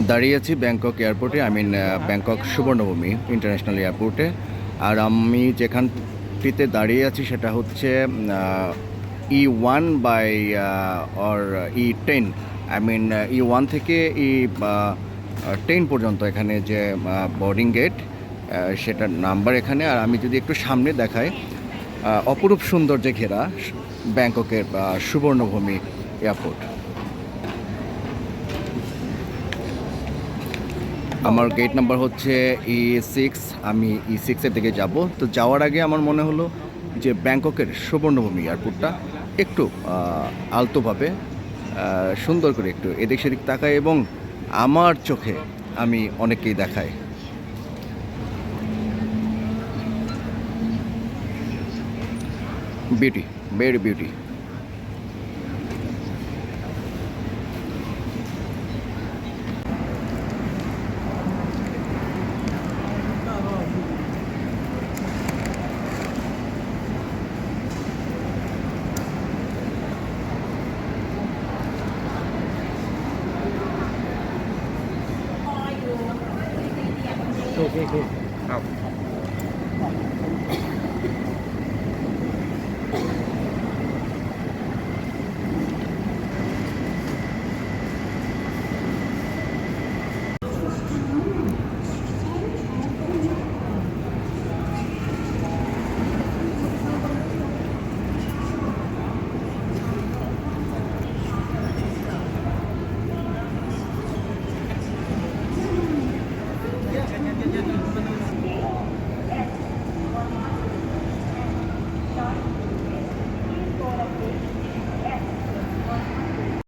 দাঁড়িয়ে আছি ব্যাংকক এয়ারপোর্টে, ব্যাংকক সুবর্ণভূমি ইন্টারন্যাশনাল এয়ারপোর্টে। আর আমি যেখানটিতে দাঁড়িয়ে আছি সেটা হচ্ছে E1 by or E10। E1 থেকে E10 পর্যন্ত এখানে যে বোর্ডিং গেট, সেটার নাম্বার এখানে। আর আমি যদি একটু সামনে দেখাই, অপরূপ সৌন্দর্যে ঘেরা ব্যাংককের সুবর্ণভূমি এয়ারপোর্ট। আমার গেট নাম্বার হচ্ছে E6। আমি E6-এর দিকে যাব। তো যাওয়ার আগে আমার মনে হলো যে ব্যাংককের সুবর্ণভূমি এয়ারপোর্টটা একটু আলতোভাবে সুন্দর করে একটু এদিক সেদিক তাকাই এবং আমার চোখে আমি অনেককেই দেখাই। Beauty, very beauty. Cool.